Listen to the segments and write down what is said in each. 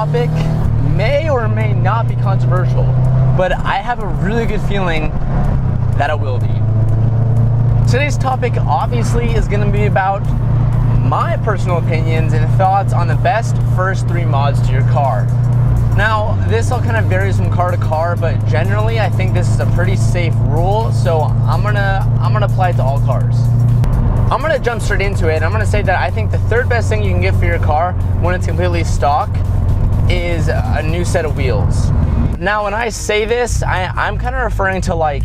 topic may or may not be controversial, but I have a really good feeling that it will be. Today's topic obviously is going to be about my personal opinions and thoughts on the best first 3 mods to your car. Now, this all kind of varies from car to car, but generally I think this is a pretty safe rule, so I'm gonna apply it to all cars. I'm gonna jump straight into it. I'm gonna say that I think the third best thing you can get for your car when it's completely stock is a new set of wheels. Now, when I say this, I'm kind of referring to like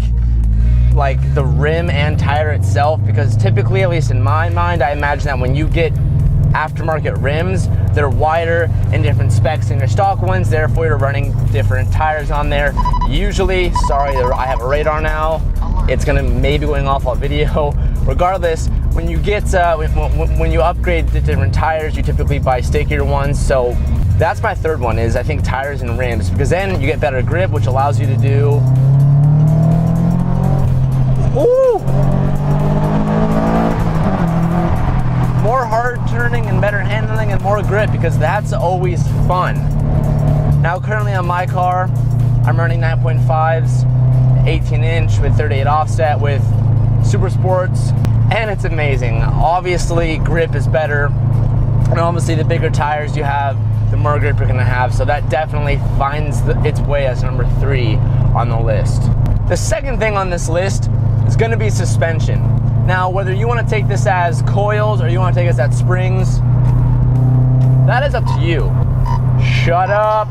the rim and tire itself, because typically, at least in my mind, I imagine that when you get aftermarket rims, they're wider and different specs than your stock ones, therefore you're running different tires on there. Usually, sorry, I have a radar now, it's gonna maybe going off on video. Regardless, when you get when you upgrade to different tires, you typically buy stickier ones. So that's my third one, is I think tires and rims, because then you get better grip, which allows you to do more hard turning and better handling and more grip, because that's always fun. Now currently on my car, I'm running 9.5s, 18-inch with 38 offset with Super Sports, and it's amazing. Obviously grip is better, and obviously the bigger tires you have, the more grip you're gonna have, so that definitely finds its way as number 3 on the list. The second thing on this list is gonna be suspension. Now, whether you want to take this as coils or you want to take this as springs, that is up to you. Shut up.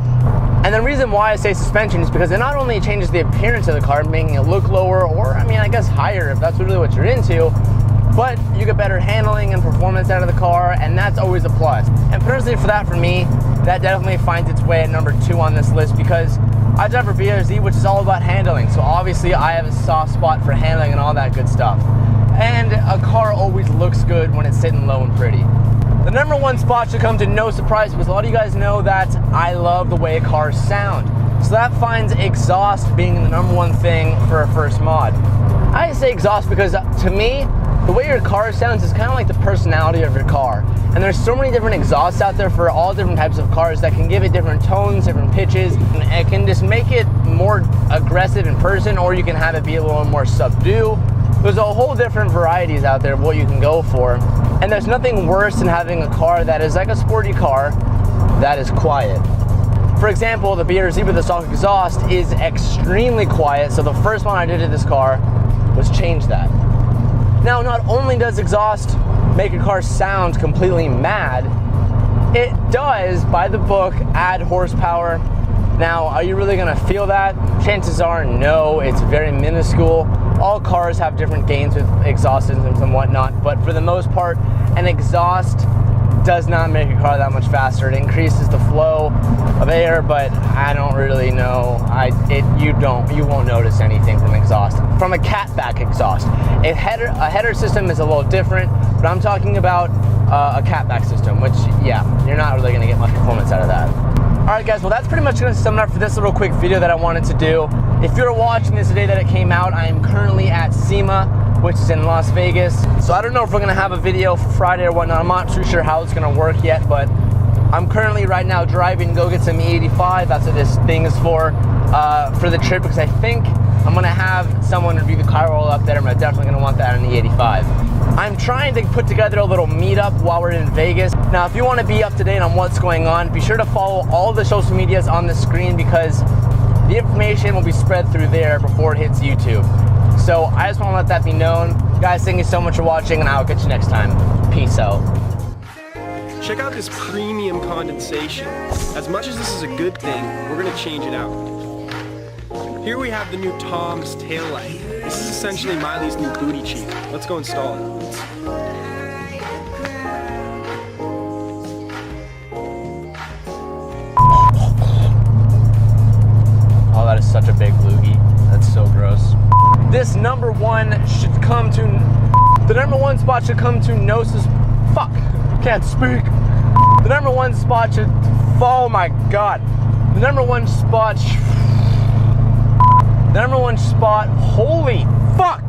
And the reason why I say suspension is because it not only changes the appearance of the car, making it look lower, or I guess higher if that's really what you're into, but you get better handling and performance out of the car, and that's always a plus. And personally for me, that definitely finds its way at number 2 on this list, because I drive a BRZ, which is all about handling. So obviously I have a soft spot for handling and all that good stuff. And a car always looks good when it's sitting low and pretty. The number 1 spot should come to no surprise, because a lot of you guys know that I love the way cars sound. So that finds exhaust being the number 1 thing for a first mod. I say exhaust because to me, the way your car sounds is kind of like the personality of your car. And there's so many different exhausts out there for all different types of cars that can give it different tones, different pitches, and it can just make it more aggressive in person, or you can have it be a little more subdued. There's a whole different varieties out there of what you can go for. And there's nothing worse than having a car that is like a sporty car that is quiet. For example, the BRZ with the stock exhaust is extremely quiet, so the first one I did to this car was change that. Now, not only does exhaust make your car sound completely mad, it does, by the book, add horsepower. Now, are you really gonna feel that? Chances are no, it's very minuscule. All cars have different gains with exhaust systems and whatnot, but for the most part, an exhaust does not make your car that much faster. It increases the flow of air, but I don't really know. You won't notice anything from exhaust. From a catback exhaust, a header system is a little different, but I'm talking about a catback system, which yeah, you're not really gonna get much performance out of that. All right, guys, well, that's pretty much gonna sum it up for this little quick video that I wanted to do. If you're watching this the day that it came out, I am currently at SEMA, which is in Las Vegas. So I don't know if we're gonna have a video for Friday or whatnot. I'm not too sure how it's gonna work yet, but I'm currently right now driving to go get some E85. That's what this thing is for the trip, because I think I'm gonna have someone review the car roll up there, and I'm definitely gonna want that on the E85. I'm trying to put together a little meetup while we're in Vegas. Now, if you want to be up to date on what's going on, be sure to follow all the social medias on the screen, because the information will be spread through there before it hits YouTube. So I just want to let that be known. Guys, thank you so much for watching, and I'll catch you next time. Peace out. Check out this premium condensation. As much as this is a good thing, we're going to change it out. Here we have the new Tom's taillight. This is essentially Miley's new booty cheek. Let's go install it. Oh, that is such a big loogie. That's so gross. This number 1 should come to... The number 1 spot should come to Fuck, can't speak. The number 1 spot should... Oh my god. The number 1 spot... The number 1 spot... Holy fuck!